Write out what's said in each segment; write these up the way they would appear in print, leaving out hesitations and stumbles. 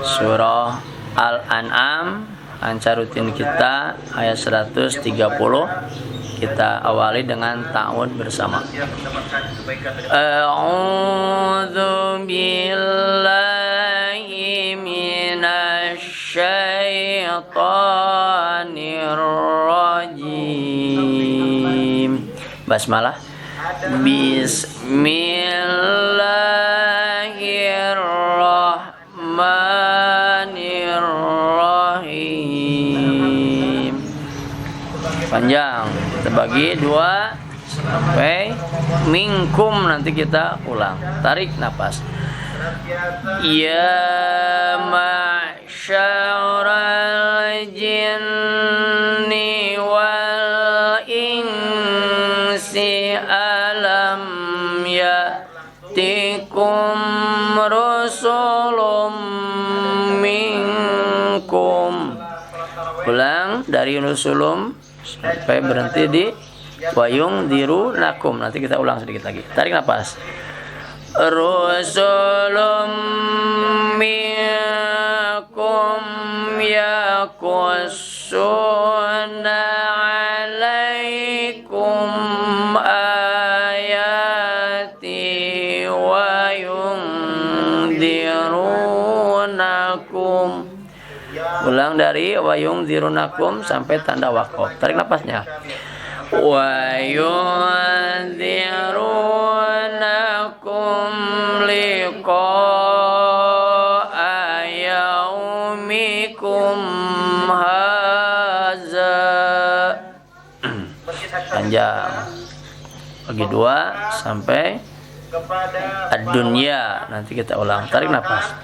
Surah Al-An'am, Ancarutin kita ayat 130. Kita awali dengan ta'awud bersama. A'udzu billahi minasy syaithanir rajim. Basmalah. Bismillahirrahmanirrahim. Panjang. Kita bagi 2 sampai minkum, nanti kita ulang. Tarik napas. Ya ma'syaral jinni wal insi alam ya'tikum rusulun minkum. Ulang dari rusulum sampai berhenti di wayung diru nakum. Nanti kita ulang sedikit lagi. Tarik nafas. Rusulum minkum yaqussuna alaikum ayati wa yundirunakum. Ulang dari wayung dirunakum sampai tanda waqaf. Tarik napasnya. Wayung dirunakum liqa'a yaumikum haza. Panjang. Bagi 2 sampai ad-dunya. Nanti kita ulang. Tarik napas.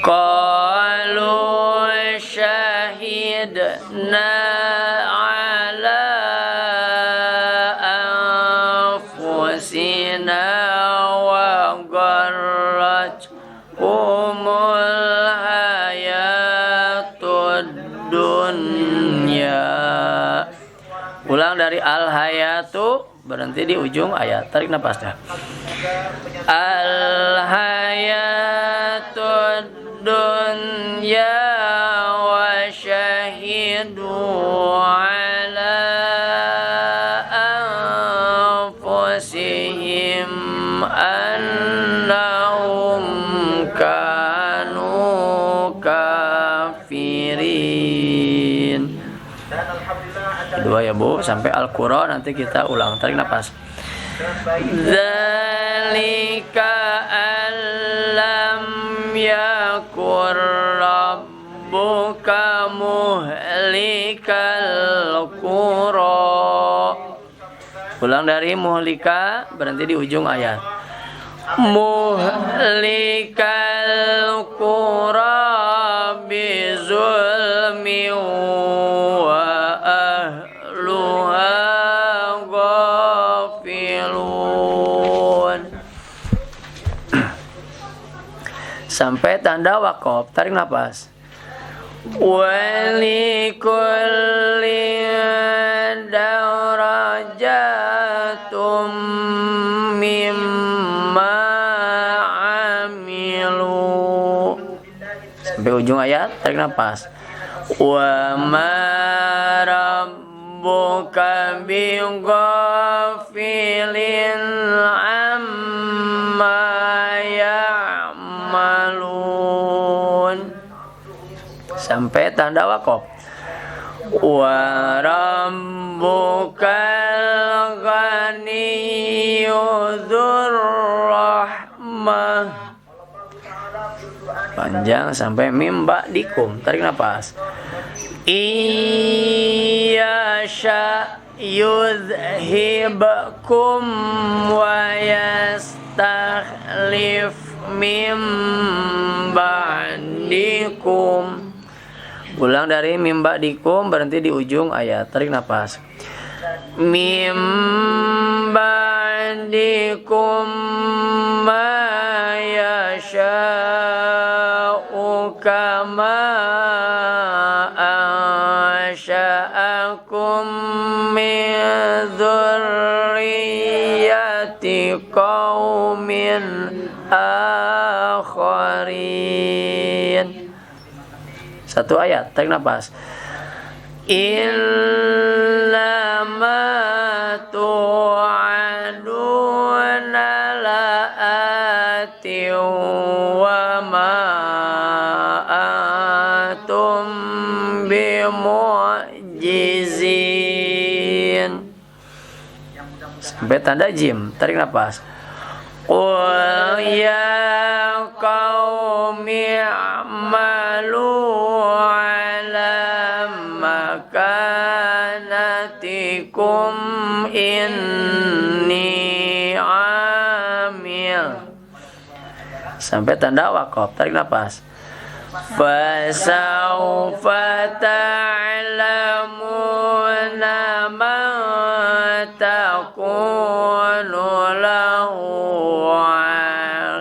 Qalu syahidna ala anfusina wa gharratkumul hayatud dunya. Ulang dari al-hayatu, berhenti di ujung ayat. Tarik napasnya. Al-hayatud dunya wa syahidu ala anfusihim annahum kanu kafirin. Kedua ya Bu, sampai Al-Qura nanti kita ulang. Tarik nafas. Dzalika allam yakur rabbuka muhlikal qura. Ulang dari muhlika, berhenti di ujung ayat. Muhlikal qura bizulmi wa ahluha ghafilun. Sampai tanda waqaf. Tarik nafas. Walikulli darajatum mimma amilu. Sampai ujung ayat. Tarik nafas. Wa ma rabbuka bighafilin amma ya'malun. Sampai tanda waqaf. Wa rabbukal ghaniyyu dzur rahmah. Panjang sampai mim ba'dikum. Tarik nafas. Iyasha yudhibkum wa yastakhlif mim ba'dikum. Ulang dari mim ba'dikum, berhenti di ujung ayat. Tarik nafas. Mim ba'dikum ma yasha'u kama ansha'akum min dzurriyyati qaumin akharin. Satu ayat, tarik nafas. Innama tu'aduna la'ati wa ma antum bimu'jizin. Sampai tanda jim, tarik nafas. Qul ya qaumi a'malu ala makanatikum inni amil. Sampai tanda waqaf, tarik nafas. Fasawfa ta'lamuna man takunu lahu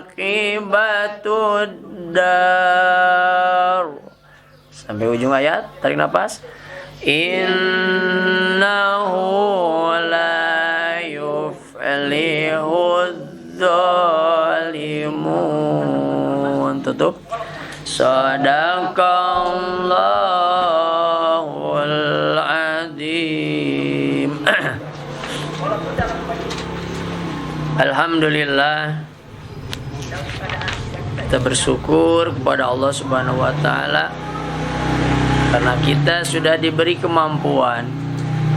aqibatud dar. Sampai ujung ayat, tarik nafas. Innahu la yuflihud zalimun. Tutup. Sadaqallahul azim. Alhamdulillah, kita bersyukur kepada Allah Subhanahu wa taala karena kita sudah diberi kemampuan,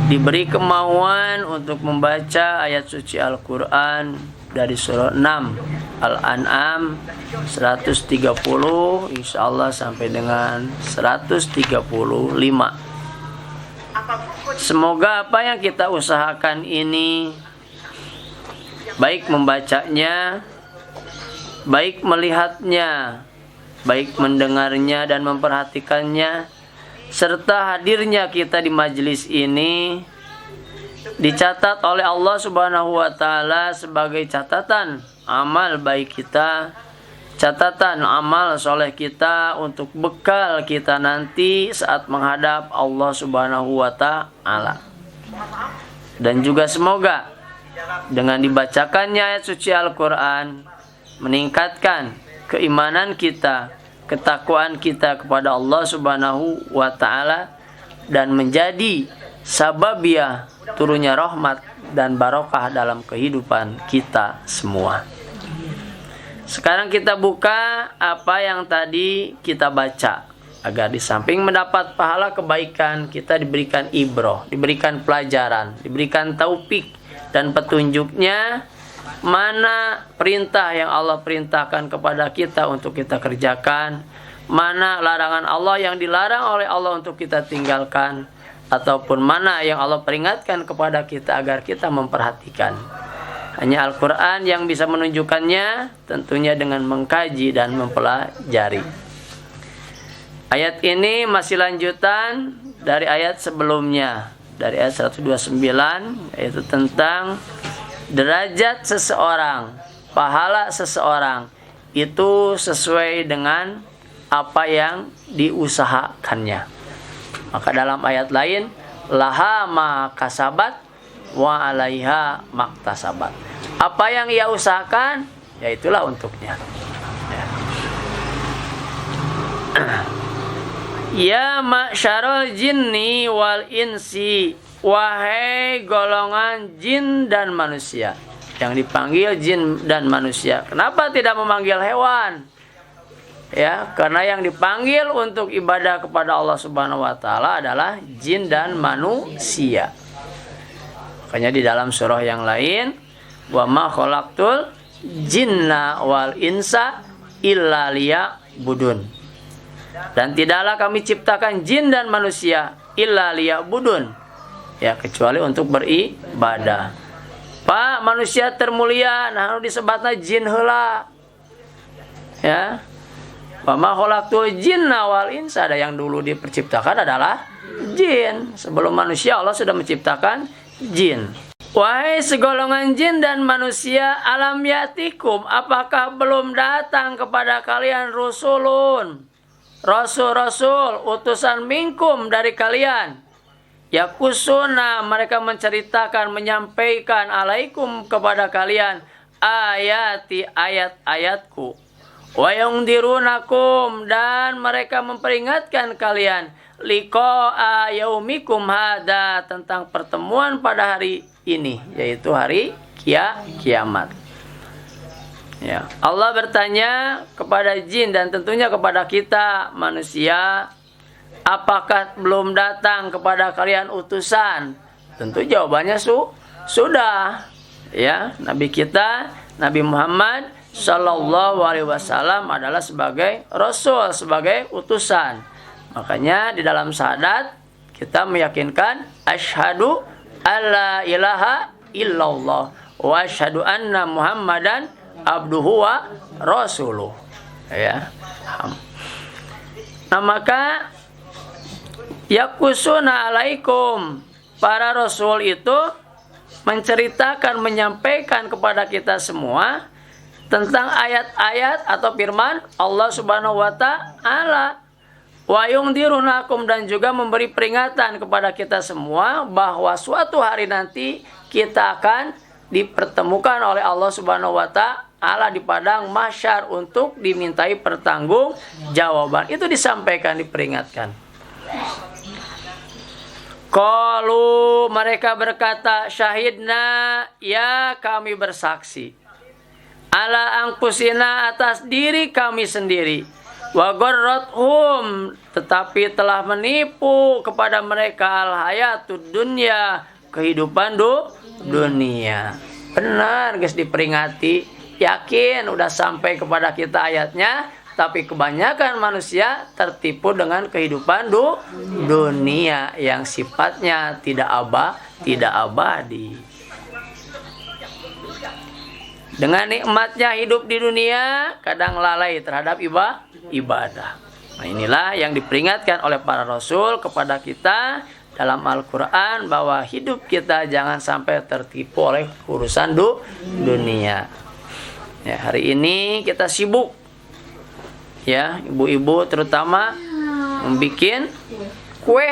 diberi kemauan untuk membaca ayat suci Al-Qur'an dari surah 6 Al-An'am 130 insyaallah sampai dengan 135. Semoga apa yang kita usahakan ini, baik membacanya, baik melihatnya, baik mendengarnya dan memperhatikannya, serta hadirnya kita di majelis ini, dicatat oleh Allah Subhanahu wa taala sebagai catatan amal baik kita, catatan amal soleh kita untuk bekal kita nanti saat menghadap Allah Subhanahu wa taala. Dan juga semoga dengan dibacakannya ayat suci Al-Qur'an meningkatkan keimanan kita, ketakwaan kita kepada Allah Subhanahu wa taala dan menjadi sababiah turunnya rahmat dan barokah dalam kehidupan kita semua. Sekarang kita buka apa yang tadi kita baca, agar di samping mendapat pahala kebaikan, kita diberikan ibroh, diberikan pelajaran, diberikan taufik dan petunjuknya, mana perintah yang Allah perintahkan kepada kita untuk kita kerjakan, mana larangan Allah yang dilarang oleh Allah untuk kita tinggalkan, ataupun mana yang Allah peringatkan kepada kita agar kita memperhatikan. Hanya Al-Quran yang bisa menunjukkannya, tentunya dengan mengkaji dan mempelajari. Ayat ini masih lanjutan dari ayat sebelumnya, dari ayat 129, yaitu tentang derajat seseorang, pahala seseorang itu sesuai dengan apa yang diusahakannya. Maka dalam ayat lain, laha ma kasabat wa alaiha maktasabat. Apa yang ia usahakan, ya itulah untuknya. Ya ma'syarul jinni wal insi, wahai golongan jin dan manusia. Yang dipanggil jin dan manusia. Kenapa tidak memanggil hewan? Ya, karena yang dipanggil untuk ibadah kepada Allah Subhanahu wa taala adalah jin dan manusia. Makanya di dalam surah yang lain, wa ma khalaqtul jinna wal insa illa liya'budun. Dan tidaklah kami ciptakan jin dan manusia illa liya'budun, ya kecuali untuk beribadah. Pak, manusia termulia nah disebatna jin heula. Ya. Wa ma khalaqtul jinna wal insa, ada yang dulu diperciptakan adalah jin. Sebelum manusia Allah sudah menciptakan jin. Wahai segolongan jin dan manusia, alam yatikum, apakah belum datang kepada kalian rusulun, rasul-rasul, utusan minkum dari kalian, yakusuna, mereka menceritakan, menyampaikan alaikum kepada kalian ayati, ayat-ayatku, Wa yungdirunakum, dan mereka memperingatkan kalian, liqa'a yaumikum hada, tentang pertemuan pada hari ini, yaitu hari kiamat. Ya, Allah bertanya kepada jin dan tentunya kepada kita manusia, apakah belum datang kepada kalian utusan? Tentu jawabannya sudah. Ya, Nabi kita, Nabi Muhammad Sallallahu Alaihi Wasallam adalah sebagai Rasul, sebagai utusan. Makanya di dalam syahadat kita meyakinkan asyhadu alla ilaha illallah wa asyhadu anna Muhammadan abduhu wa rasuluh. Ya. Nah, maka yakusuna alaikum, para rasul itu menceritakan, menyampaikan kepada kita semua tentang ayat-ayat atau firman Allah Subhanahu wa taala. Wa yungdirunakum, dan juga memberi peringatan kepada kita semua bahwa suatu hari nanti kita akan dipertemukan oleh Allah Subhanahu wa taala di padang mahsyar untuk dimintai pertanggungjawaban. Itu disampaikan, diperingatkan. Qalu, mereka berkata, syahidna, ya kami bersaksi, ala anfusina, atas diri kami sendiri, wa gharrathum, tetapi telah menipu kepada mereka al hayatud dunya, kehidupan dunia. Benar guys, diperingati, yakin udah sampai kepada kita ayatnya. Tapi kebanyakan manusia tertipu dengan kehidupan dunia yang sifatnya tidak abadi. Dengan nikmatnya hidup di dunia, kadang lalai terhadap ibadah. Nah, inilah yang diperingatkan oleh para rasul kepada kita dalam Al-Quran, bahwa hidup kita jangan sampai tertipu oleh urusan dunia. Ya, hari ini kita sibuk, ya, ibu-ibu terutama membuat kue,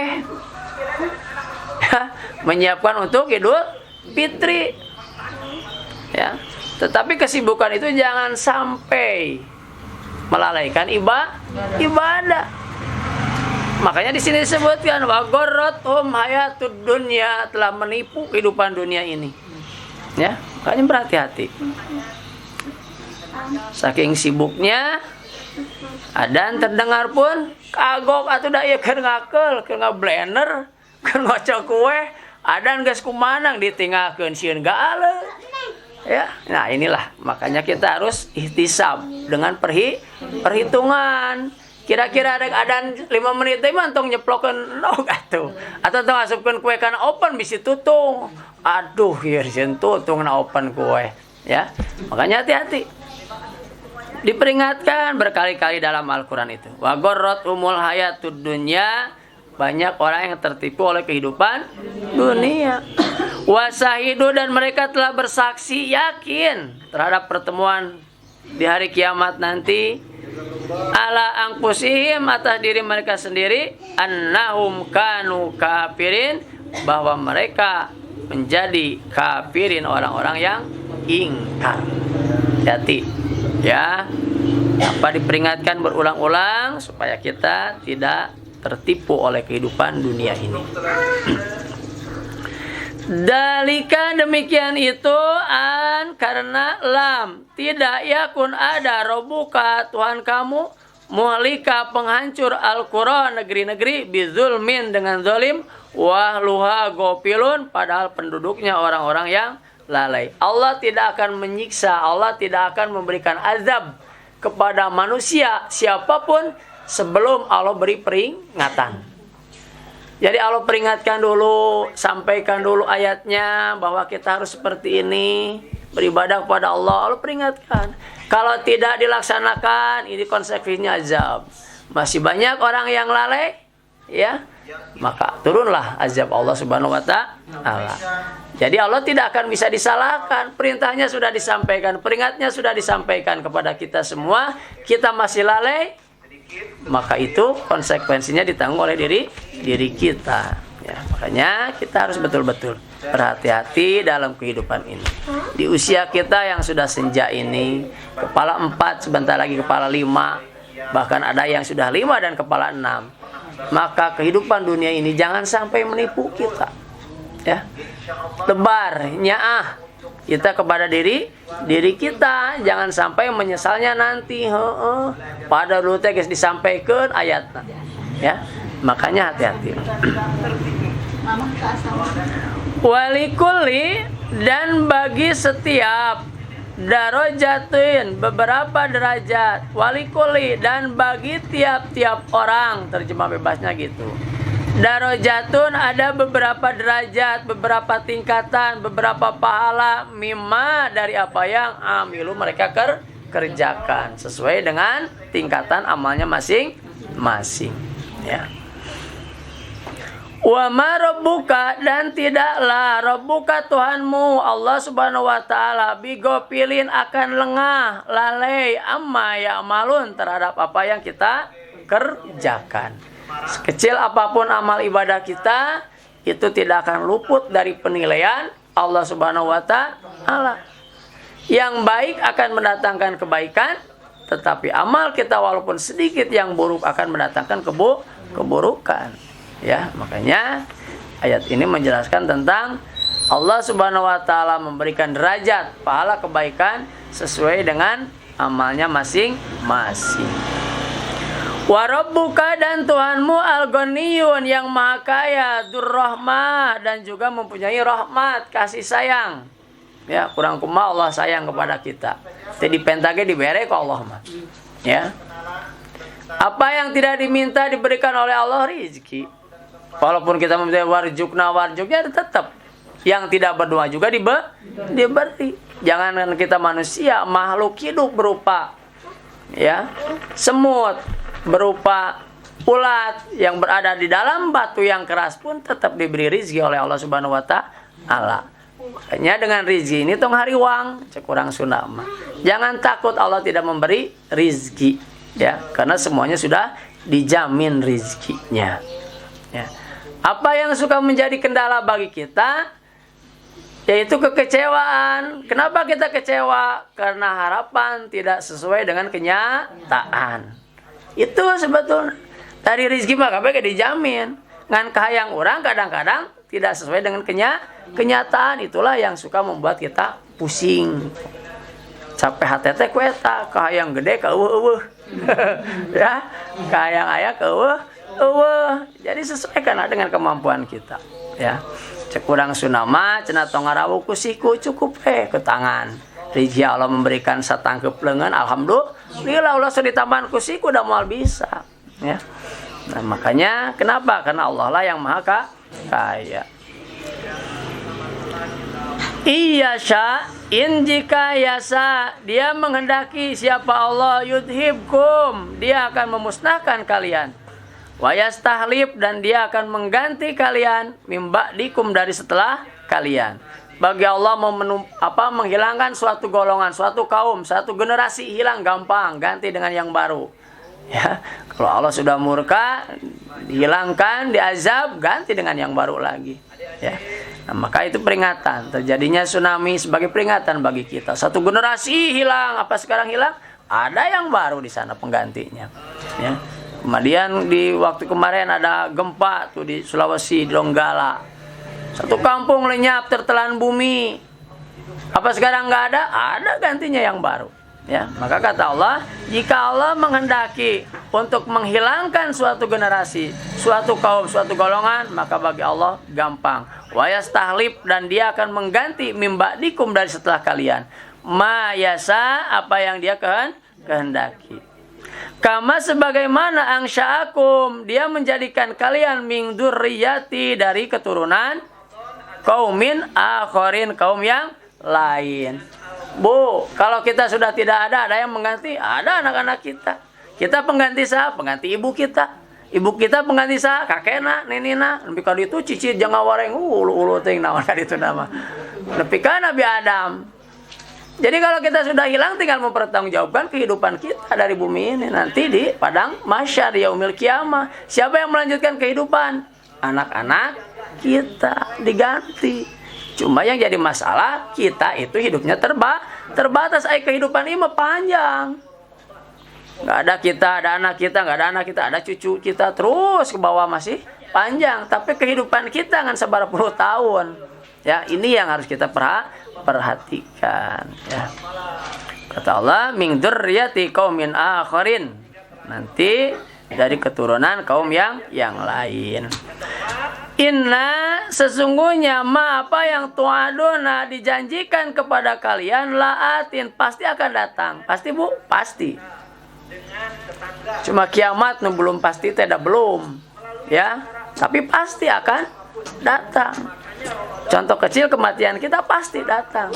menyiapkan untuk Idul Fitri, ya. Tetapi kesibukan itu jangan sampai melalaikan ibadah. Makanya di sini disebutkan wa gharrathum hayatud dunya, telah menipu kehidupan dunia ini. Ya, makanya berhati-hati. Saking sibuknya, adan terdengar pun kagok atuh da ieu keur ngakel, keur ngablender, keur ngocok kue, adan geus kumanang ditinggalkeun sieun gaale. Ya, nah inilah makanya kita harus ihtisab dengan perhitungan. Kira-kira ada adan 5 menit teh mah tong nyeplokeun nog atuh. Atau tong asupkeun kue kana open bisi tutung. Aduh, ieu sieun tutung na open kue, ya. Makanya hati-hati. Diperingatkan berkali-kali dalam Al-Quran itu. Wa gharrathumul hayatud dunya, banyak orang yang tertipu oleh kehidupan dunia. Wasahidu, dan mereka telah bersaksi yakin terhadap pertemuan di hari kiamat nanti. Ala anfusihim, atas diri mereka sendiri, annahum kanu kafirin, bahwa mereka menjadi kafirin, orang-orang yang ingkar. Hati, ya, apa diperingatkan berulang-ulang supaya kita tidak tertipu oleh kehidupan dunia ini. Dalika, demikian itu, karena lam, tidak yakun ada robuka, Tuhan kamu, muhlika, penghancur al-qura, negeri-negeri, bizulmin, dengan zalim, wahluha gofilun, padahal penduduknya orang-orang yang lalai. Allah tidak akan menyiksa, Allah tidak akan memberikan azab kepada manusia siapapun sebelum Allah beri peringatan. Jadi Allah peringatkan dulu, sampaikan dulu ayatnya bahwa kita harus seperti ini, beribadah kepada Allah. Allah peringatkan. Kalau tidak dilaksanakan, ini konsekuensinya azab. Masih banyak orang yang lalai, ya, maka turunlah azab Allah Subhanahu wa taala. Jadi Allah tidak akan bisa disalahkan. Perintahnya sudah disampaikan, peringatnya sudah disampaikan kepada kita semua. Kita masih lalai, maka itu konsekuensinya ditanggung oleh diri kita. Ya, makanya kita harus betul-betul berhati-hati dalam kehidupan ini. Di usia kita yang sudah senja ini, kepala 4, sebentar lagi kepala 5, bahkan ada yang sudah 5 dan kepala 6. Maka kehidupan dunia ini jangan sampai menipu kita. Ya. Tebar, nyaah kita kepada diri kita, jangan sampai menyesalnya nanti. Pada dulu teh geus disampaikan ayatna. Ya. Makanya hati-hati. Walikulli, dan bagi setiap darajatun, beberapa derajat. Walikuli, dan bagi tiap-tiap orang, terjemah bebasnya gitu. Darajatun, ada beberapa derajat, beberapa tingkatan, beberapa pahala, mimma, dari apa yang amilu mereka kerjakan, sesuai dengan tingkatan amalnya masing-masing. Ya. Wa ma rabbuka, dan tidaklah rabbuka Tuhanmu Allah Subhanahu wa taala bigopilin akan lengah, lalai, amma ya'malun, terhadap apa yang kita kerjakan. Sekecil apapun amal ibadah kita, itu tidak akan luput dari penilaian Allah Subhanahu wa taala. Yang baik akan mendatangkan kebaikan, tetapi amal kita walaupun sedikit yang buruk akan mendatangkan keburukan. Ya, makanya ayat ini menjelaskan tentang Allah Subhanahu wa taala memberikan derajat pahala kebaikan sesuai dengan amalnya masing-masing. Wa rabbuka, dan Tuhanmu al-ghaniyun, yang maha kaya, dzurrahmah, dan juga mempunyai rahmat, kasih sayang. Ya, kurang kumaha Allah sayang kepada kita. Jadi pentage dibere ku Allah mah. Ya. Apa yang tidak diminta diberikan oleh Allah, rezeki. Walaupun kita meminta warjuknya tetap. Yang tidak berdoa juga diberi. Jangan kita manusia, makhluk hidup berupa ya semut, berupa ulat yang berada di dalam batu yang keras pun tetap diberi rezeki oleh Allah Subhanahu wa taala. Makanya dengan rezeki ini tong hariwang, cek urang Sunda mah. Jangan takut Allah tidak memberi rezeki, ya, karena semuanya sudah dijamin rezekinya. Ya. Apa yang suka menjadi kendala bagi kita, yaitu kekecewaan. Kenapa kita kecewa? Karena harapan tidak sesuai dengan kenyataan. Itu sebetulnya dari rezeki mah kabeh dijamin. Ngan kahayang orang kadang-kadang tidak sesuai dengan kenyataan. Itulah yang suka membuat kita pusing. Capek hati teh ku eta, kahayang gede ka eueuh-eueuh. Ya, kahayang aya ka eueuh. Jadi sesuaikanlah dengan kemampuan kita, ya. Cek urang sunama cenah tong ngarawuh ku siku cukup ke tangan. Rezeki Allah memberikan satangkep leungeun, alhamdulillah. Allah ditambahan ku siku udah moal bisa, ya. Nah, makanya kenapa? Karena Allah lah yang maha kaya. Iya sya, in jika yasa, dia menghendaki siapa Allah, yudhibkum, dia akan memusnahkan kalian. Wayastahlib, dan dia akan mengganti kalian mimba'dikum, dari setelah kalian. Bagi Allah menghilangkan suatu golongan, suatu kaum, satu generasi hilang gampang, ganti dengan yang baru. Ya, kalau Allah sudah murka, dihilangkan, diazab, ganti dengan yang baru lagi. Ya. Nah, maka itu peringatan. Terjadinya tsunami sebagai peringatan bagi kita. Satu generasi hilang, apa sekarang hilang? Ada yang baru di sana penggantinya. Ya. Kemudian di waktu kemarin ada gempa tuh di Sulawesi, di Donggala. Satu kampung lenyap tertelan bumi. Apa sekarang nggak ada? Ada gantinya yang baru. Ya, maka kata Allah, jika Allah menghendaki untuk menghilangkan suatu generasi, suatu kaum, suatu golongan, maka bagi Allah gampang. Wa yastahlib, dan dia akan mengganti mimba'dikum, dari setelah kalian. Ma yasa, apa yang dia kehendaki. Kama sebagaimana angsha'akum, dia menjadikan kalian min dzurriyyati, dari keturunan kaumin akharin, kaum yang lain. Bu, kalau kita sudah tidak ada yang mengganti, ada anak-anak kita. Kita pengganti sah, pengganti ibu kita. Ibu kita pengganti sah, kakekna, nenina. Nepi ka ditu cicit jeung ngawareng ulu-ulu teh naon ka ditu nama. Nepi ka Nabi Adam. Jadi kalau kita sudah hilang, tinggal mempertanggungjawabkan kehidupan kita dari bumi ini. Nanti di padang mahsyar yaumil kiamah, siapa yang melanjutkan kehidupan? Anak-anak kita diganti. Cuma yang jadi masalah kita itu hidupnya terbatas. Kehidupan ini mah panjang. Nggak ada kita, ada anak kita, nggak ada anak kita, ada cucu kita, terus ke bawah masih panjang. Tapi kehidupan kita kan seberapa puluh tahun. Ya, ini yang harus kita perhatikan. Ya. Kata Allah, min dzurriyyati qaumin akharin. Nanti dari keturunan kaum yang lain. Inna sesungguhnya apa yang tu'aduna dijanjikan kepada kalian laatin pasti akan datang. Pasti Bu, pasti. Cuma kiamat belum pasti, tidak belum. Ya, tapi pasti akan datang. Contoh kecil kematian kita pasti datang.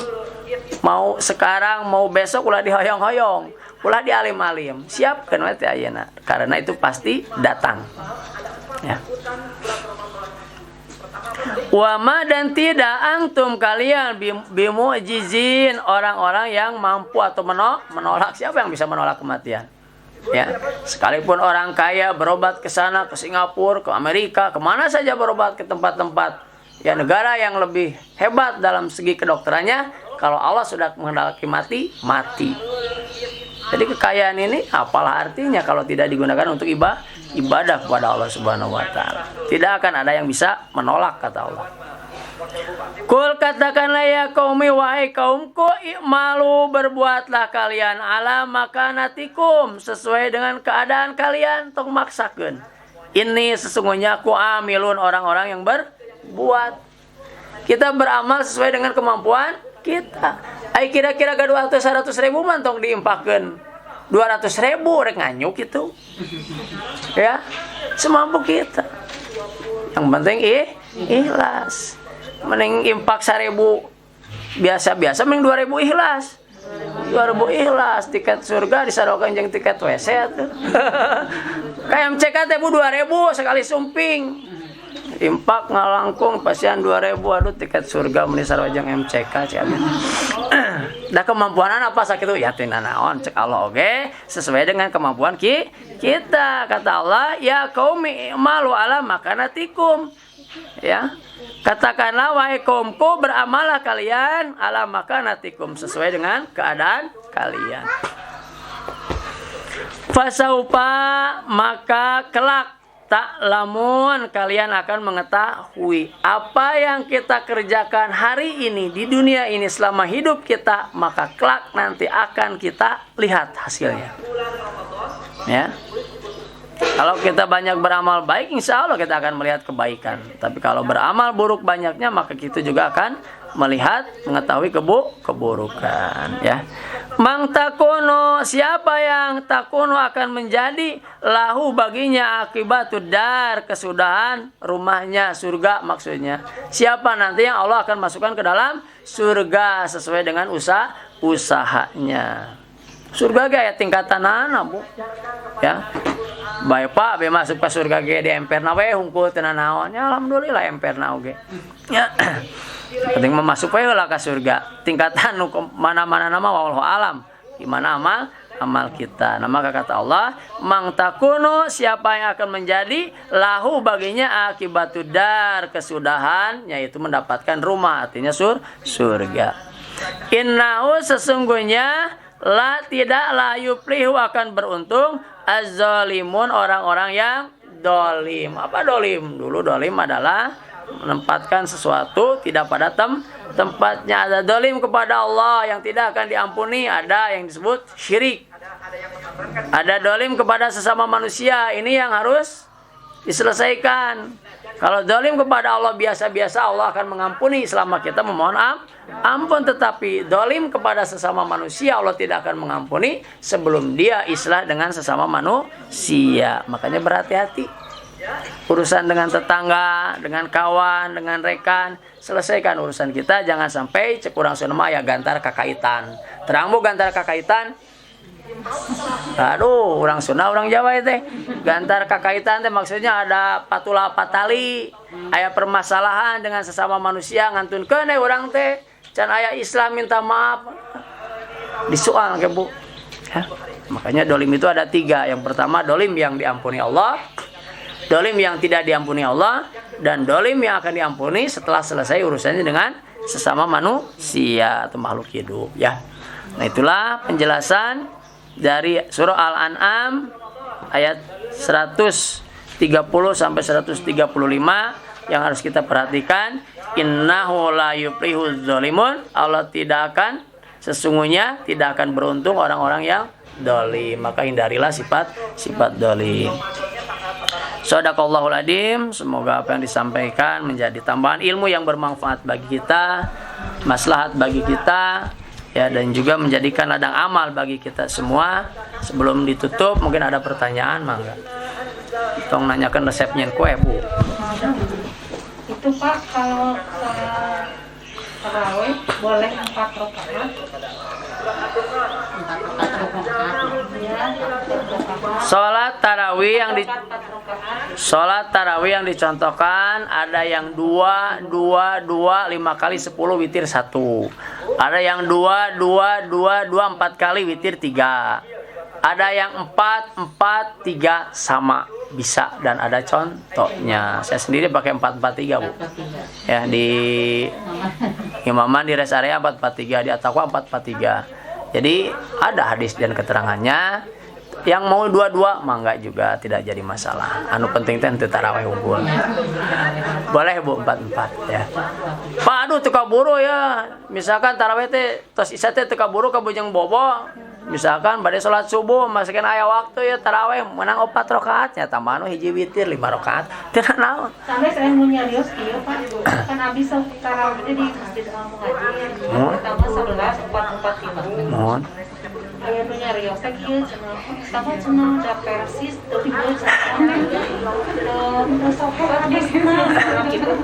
Mau sekarang, mau besok ulah dihoyong-hoyong, ulah dialim-alim. Siapkan mati ayeuna karena itu pasti datang. Ya. Wama dan tidak antum kalian bimu'jizin orang-orang yang mampu atau menolak. Siapa yang bisa menolak kematian? Ya, sekalipun orang kaya berobat ke sana, ke Singapura, ke Amerika, kemana saja berobat ke tempat-tempat ya negara yang lebih hebat dalam segi kedokterannya, kalau Allah sudah menghendaki mati. Jadi kekayaan ini apalah artinya kalau tidak digunakan untuk ibadah kepada Allah Subhanahu wa taala. Tidak akan ada yang bisa menolak kata Allah. Kul katakanlah ya qaumi wahai kaumku i'malu berbuatlah kalian ala makanatikum sesuai dengan keadaan kalian tong maksakeun. Ini sesungguhnya aku amilun orang-orang yang berbuat. Kita beramal sesuai dengan kemampuan kita. Ai kira-kira gaduh 100.000 man tong diimpakeun 200.000 rek nganyuk itu. Ya, semampu kita. Yang penting ikhlas. Mending impak 1.000 biasa-biasa, mending 2.000 ikhlas. 2.000 ikhlas, tiket surga disadokan jeung tiket WC tuh. Kayak MCK teh 2.000 sekali sumping. Impak ngalangkung pasian 2.000, aduh tiket surga mun disadokan MCK cek. Da kemampuan apa sakitu ya tina naon cek Allah oge sesuai dengan kemampuan kita. Kata Allah, ya qaumi i'malu ala makanatikum. Ya. Katakanlah wahai kaumku beramallah kalian ala makanatikum sesuai dengan keadaan kalian. Fasaupa maka kelak ta'lamun kalian akan mengetahui apa yang kita kerjakan hari ini di dunia ini selama hidup kita, maka kelak nanti akan kita lihat hasilnya. Ya. Kalau kita banyak beramal baik, insya Allah kita akan melihat kebaikan. Tapi kalau beramal buruk banyaknya, maka kita juga akan melihat, mengetahui keburukan. Ya. Mang takuno, siapa yang takuno akan menjadi lahu baginya akibatud dar, kesudahan rumahnya, surga maksudnya. Siapa nanti yang Allah akan masukkan ke dalam surga sesuai dengan usahanya. Surga gaya tingkatan Bu. Ya. Baik Pak, be masuk ke surga ge di emperna we hungkul teu naonnya, alhamdulillah emperna oge. Ya. Penting memasuk we heula ka surga. Tingkatan nu mana-mana nama wallahu alam. Gimana amal kita. Nah, maka kata Allah, mang takunu siapa yang akan menjadi lahu baginya akibatud dar kesudahan yaitu mendapatkan rumah artinya surga. Innahu sesungguhnya tidak yuflihu akan beruntung az-zalimun orang-orang yang dolim. Apa dolim? Dulu dolim adalah menempatkan sesuatu tidak pada tempatnya. Ada dolim kepada Allah yang tidak akan diampuni, ada yang disebut syirik. Ada dolim kepada sesama manusia, ini yang harus diselesaikan. Kalau dolim kepada Allah biasa-biasa, Allah akan mengampuni selama kita memohon ampun. Tetapi dolim kepada sesama manusia, Allah tidak akan mengampuni sebelum dia islah dengan sesama manusia. Makanya berhati-hati. Urusan dengan tetangga, dengan kawan, dengan rekan, selesaikan urusan kita. Jangan sampai cek urang sunema ya gantar kakaitan. Terang Bu gantar kakaitan. Aduh, orang Sunda, orang Jawa itu gantar kakaitan teh maksudnya ada patulah patali, aya permasalahan dengan sesama manusia ngantunkeun urang teh can aya Islam minta maaf disuang ke Bu. Ya. Makanya dolim itu ada 3. Yang pertama dolim yang diampuni Allah, dolim yang tidak diampuni Allah, dan dolim yang akan diampuni setelah selesai urusannya dengan sesama manusia atau makhluk hidup ya. Nah, itulah penjelasan dari surah Al-An'am ayat 130 sampai 135 yang harus kita perhatikan. Innahu la yuflihuz zalimun, Allah sesungguhnya tidak akan beruntung orang-orang yang dolim. Maka hindarilah sifat dolim. Shadaqallahul adzim. Semoga apa yang disampaikan menjadi tambahan ilmu yang bermanfaat bagi kita, maslahat bagi kita ya, dan juga menjadikan ladang amal bagi kita semua. Sebelum ditutup mungkin ada pertanyaan, mangga. Tong nanyakan resepnya kue, Bu. Itu Pak, kalau tarawih boleh 4 rakaat. Sholat tarawih yang dicontohkan ada yang 2 5 kali 10 witir 1. Ada yang 2 4 kali witir 3. Ada yang 4 3 sama bisa, dan ada contohnya. Saya sendiri pakai 4-4-3, Bu. Ya, di imaman di rest area 4-4-3, di At-Taqwa 4-4-3. Jadi ada hadis dan keterangannya. Yang mau 2-2 mah enggak juga, tidak jadi masalah. Anu penting teh teu tarawih unggul. Boleh, Bu, 4-4 ya. Pak, aduh teu kaburu ya. Misalkan tarawih teh tos isya teh teu kaburu ka Bujang Bobo. Misalkan bade salat subuh masukin aya waktu ya tarawih menang 4 rakaat nya tambahan hiji witir 5 rakaat. Teu naon. Sampai saya mau nyarios ieu Pak. Kan abis tarawih di Masjid Kampung Haji. Pertama 11 4-4-5. Mohon. Aya nu nyarios teh kieu cenah. Sama cenah da persis teu dieu cenah. Teu sok habisna gitu.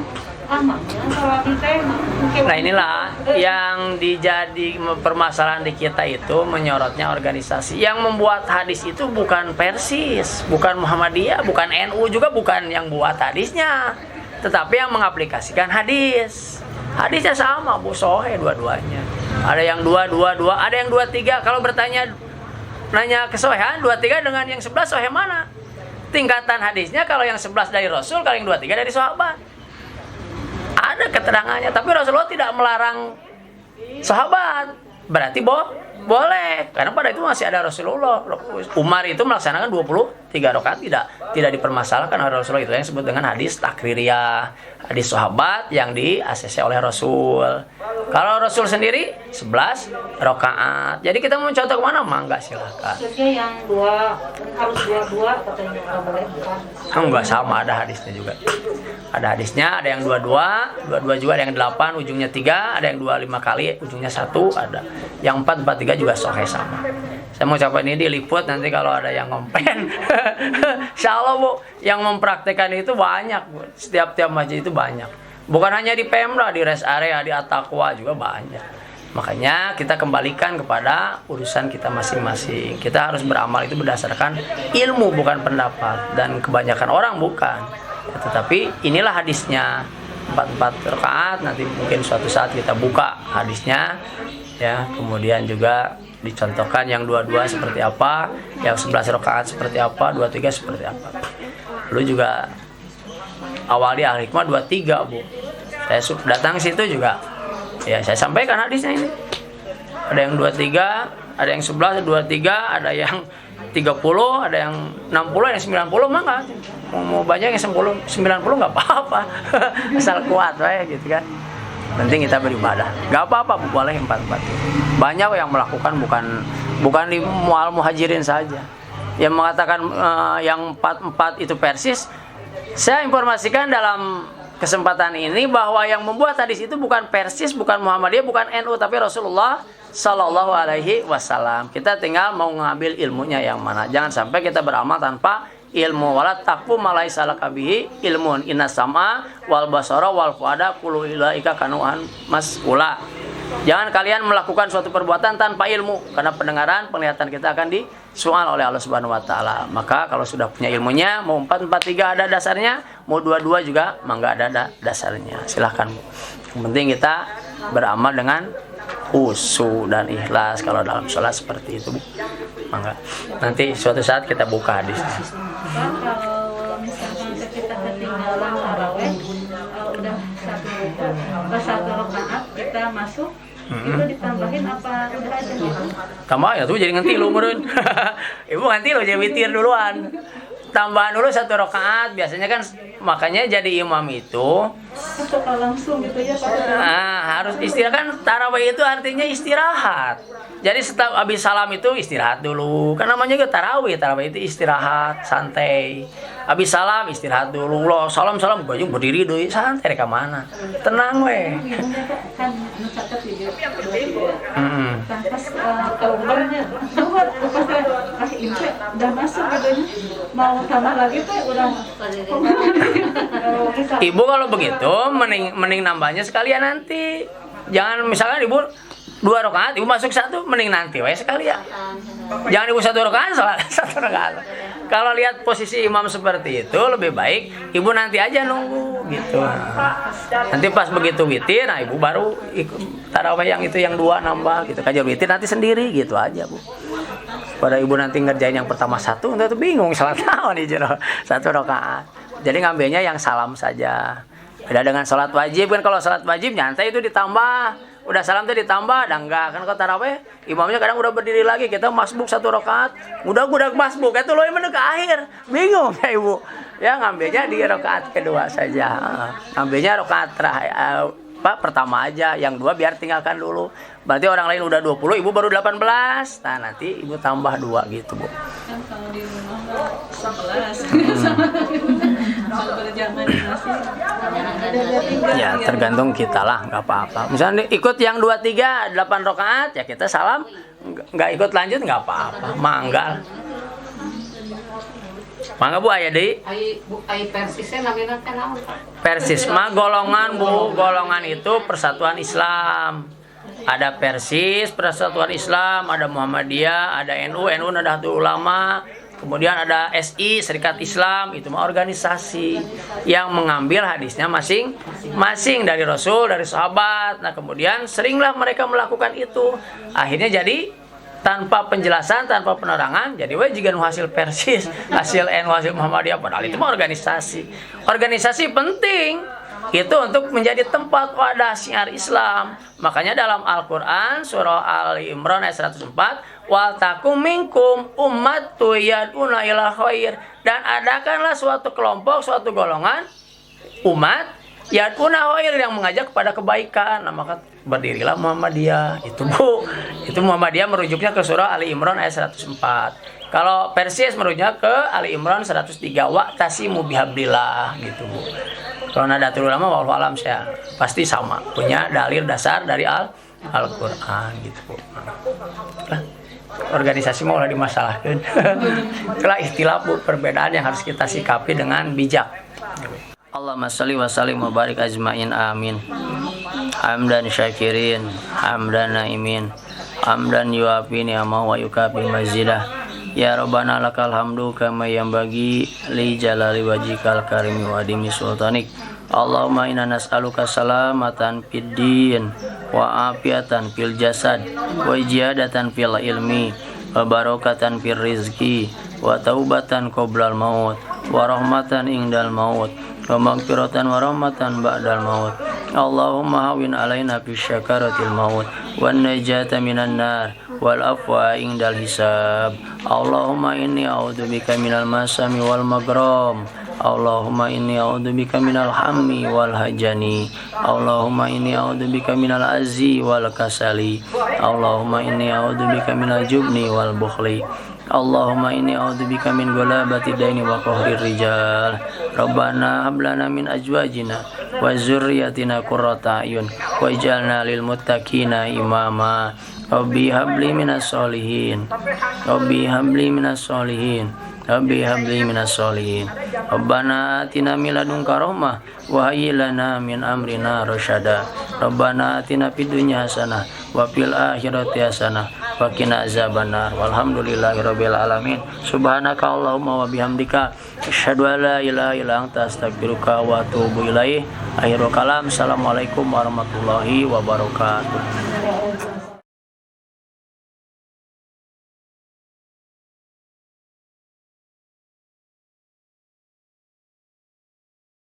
Nah, inilah yang dijadi permasalahan di kita itu, menyorotnya organisasi. Yang membuat hadis itu bukan Persis, bukan Muhammadiyah, bukan NU, juga bukan yang buat hadisnya, tetapi yang mengaplikasikan hadis. Hadisnya sama, Bu, sohe dua-duanya. Ada yang 2-2-2, ada yang 2-3. Kalau nanya kesohehan 2-3 dengan yang 11 sohe mana? Tingkatan hadisnya kalau yang 11 dari Rasul, kalau yang 2-3 dari sahabat. Ada keterangannya, tapi Rasulullah tidak melarang sahabat. Berarti boleh, karena pada itu masih ada Rasulullah. Umar itu melaksanakan 23 rakaat, tidak dipermasalahkan oleh Rasulullah. Itu yang disebut dengan hadis takririyah, hadis sahabat yang di-ACC oleh Rasul. Kalau Rasul sendiri 11 rakaat. Jadi kita mau contoh kemana? Mangga silakan. Maksudnya yang harus 2-2 katanya nggak boleh, bukan? Enggak, sama, ada hadisnya juga. Ada hadisnya, ada yang 22 juga, ada yang 8 ujungnya 3, ada yang 25 kali ujungnya 1, ada yang 4-4-3 juga sahih sama. Saya mau coba ini diliput nanti kalau ada yang komplain. Insyaallah, Bu, yang mempraktikkan itu banyak, Bu. Setiap masjid itu banyak. Bukan hanya di Pemda, di rest area, di At-Taqwa juga banyak. Makanya kita kembalikan kepada urusan kita masing-masing. Kita harus beramal itu berdasarkan ilmu, bukan pendapat, dan kebanyakan orang bukan. Tetapi inilah hadisnya, 4 rakaat. Nanti mungkin suatu saat kita buka hadisnya ya. Kemudian juga dicontohkan yang 2-2 seperti apa, yang 11 rakaat seperti apa, 2-3 seperti apa. Lalu juga awali al-hikmah 2-3, Bu. Saya datang situ juga ya, saya sampaikan hadisnya ini. Ada yang 2-3, ada yang 11, 2-3, ada yang 30, ada yang 60, ada yang 90, mah enggak. Mau banyak yang 90 enggak apa-apa. Asal kuat wae gitu kan. Penting kita beribadah. Enggak apa-apa, boleh 4-4. Banyak yang melakukan, bukan di Mual Muhajirin saja. Yang mengatakan yang 4-4 itu Persis. Saya informasikan dalam kesempatan ini bahwa yang membuat hadis itu bukan Persis, bukan Muhammadiyah, bukan NU, tapi Rasulullah Sallallahu Alaihi Wasallam. Kita tinggal mau ngambil ilmunya yang mana. Jangan sampai kita beramal tanpa ilmu. Wala taqfu ma laisa laka bihi ilmun, inna sama wal basara wal fuada kullu ilaika kanuhan mas'ula. Jangan kalian melakukan suatu perbuatan tanpa ilmu, karena pendengaran, penglihatan kita akan disoal oleh Allah Subhanahu wa taala. Maka kalau sudah punya ilmunya, mau 4-4-3 ada dasarnya, mau 2-2 juga mangga ada dasarnya. Silahkan. Yang penting kita beramal dengan khusyuk dan ikhlas kalau dalam sholat seperti itu, Bu. Mangga. Nanti suatu saat kita buka hadis. Kalau misalkan kita ketinggalan tarawih, satu rakaat kita masuk itu ditambahin apa udah aja gitu? Tambah ya tuh jadi nganti lu meureun. Ibu nganti lu jadi witir duluan. Tambahan dulu 1 rakaat, biasanya kan makanya jadi imam itu Apakah langsung gitu ya Pak? harus istirahat, kan tarawih itu artinya istirahat. Jadi setelah habis salam itu istirahat dulu. Kan namanya juga tarawih, tarawih itu istirahat, santai. Habis salam istirahat dulu. Loh, salam baju berdiri deui, santai ka mana. Tenang we. Bingungnya Pak, kan mencatat video. Heeh. Pas keluarnya, pas info udah masuk gitu. Mau tambah lagi Pak, udah. Ibu kalau begitu mending nambahnya sekalian nanti. Jangan misalkan ibu 2 rakaat, ibu masuk 1, mending nanti we sekalian. Jangan ibu 1 rakaat, salat 1 rakaat. Kalau lihat posisi imam seperti itu lebih baik ibu nanti aja nunggu gitu. Nanti pas begitu witir, nah ibu baru ikut tarawih yang itu yang 2 nambah gitu. Kajar witir nanti sendiri gitu aja, Bu. Pada ibu nanti ngerjain yang pertama 1, itu bingung salat naon di jero 1 rakaat. Jadi ngambilnya yang salam saja. Beda dengan salat wajib, kan kalau salat wajib nyantai itu ditambah. Udah salam tuh ditambah, dah enggak. Kan kalau tarawih imamnya kadang udah berdiri lagi, kita masbuk 1 rakaat. Udah masbuk, itu loh yang ke akhir. Bingung ya ibu. Ya ngambilnya di rakaat kedua saja. Ngambilnya rakaat terakhir pertama aja, yang 2 biar tinggalkan dulu. Berarti orang lain udah 20, ibu baru 18. Nah, nanti ibu tambah 2 gitu, Bu. Kan kalau di rumah 11 kalau berjamaah di masjid Ya, tergantung kita lah, nggak apa-apa. Misalnya ikut yang 2-3 8 rakaat, ya kita salam. Nggak ikut lanjut nggak apa-apa. Mangga. Mangga Bu aya deui. Ai persisnya namanya teh naon? Persis mah golongan, Bu. Golongan itu Persatuan Islam. Ada Persis, Persatuan Islam, ada Muhammadiyah, ada NU Nahdlatul Ulama, kemudian ada SI, Serikat Islam, itu mah organisasi yang mengambil hadisnya masing-masing dari Rasul, dari sahabat. Nah, kemudian seringlah mereka melakukan itu. Akhirnya jadi tanpa penjelasan, tanpa penerangan, jadi juga hasil Persis, hasil NU, hasil Muhammadiyah, padahal itu mah organisasi. Organisasi penting itu untuk menjadi tempat wadah syiar Islam. Makanya dalam Al-Qur'an surah Ali Imran ayat 104, wal takum minkum ummatu yad'una ila khair, dan adakanlah suatu kelompok, suatu golongan umat yad'una khair yang mengajak kepada kebaikan. Nah, maka berdirilah Muhammadiyah. Itu, Bu. Itu Muhammadiyah merujuknya ke surah Ali Imran ayat 104. Kalau Persis merujuknya ke Ali Imran 103, wa'tasimu bihablillah gitu, Bu. Kalau Nahdlatul Ulama wallahu alam saya pasti sama, punya dalil dasar dari Al-Qur'an gitu, Bu. Organisasi mau dimasalahkan. Itulah ikhtilaf, Bu, perbedaan yang harus kita sikapi dengan bijak. Allahumma shalli wa sallim wa barik ajmain, amin. Hamdan syakirin, hamdan naimin, hamdan yuafi ni'amahu wa yukafi mazidah. Ya Rabbana lakal hamdu kama yanbaghi li jalali wajhikal karimi wa adimi sultanik. Allahumma inna nas'aluka salamatan fid din wa afiatan fil jasad wa ijadatan fil ilmi wa barakatan fil rizqi wa taubatan qoblal maut wa rahmatan indal maut wa maghfiratan wa rahmatan ba'dal maut. Allahumma hawin alaina fi syakaratil maut wan najata minan nar wal afwa indal hisab. Allahumma inni a'udzubika minal masami wal magram. Allahumma inni a'udzubika minal hammi wal hajani. Allahumma inni a'udzubika minal azzi wal kasali. Allahumma inni a'udzubika minal jubni wal bukhli. Allahumma inni a'udzubika min ghalabati daini wa qahrir rijal. Rabbana hab lana min azwajina wa dzurriyyatina qurrata a'yun waj'alna lil muttaqina imama. Rabbi habli minas solihin, Rabbi habli minas solihin, Rabbi habli minas solihin. Rabbana atina min ladunka rahmah wa hayyi lana min amrina rasyada. Rabbana atina fid dunya hasanah wa fil akhirati hasanah wa qina azabannar. Walhamdulillahirabbil alamin. Subhanaka Allahumma wa bihamdika asyhadu an la ilaha illa anta astaghfiruka wa atubu ilaik. Akhirul kalam. Assalamualaikum warahmatullahi wabarakatuh.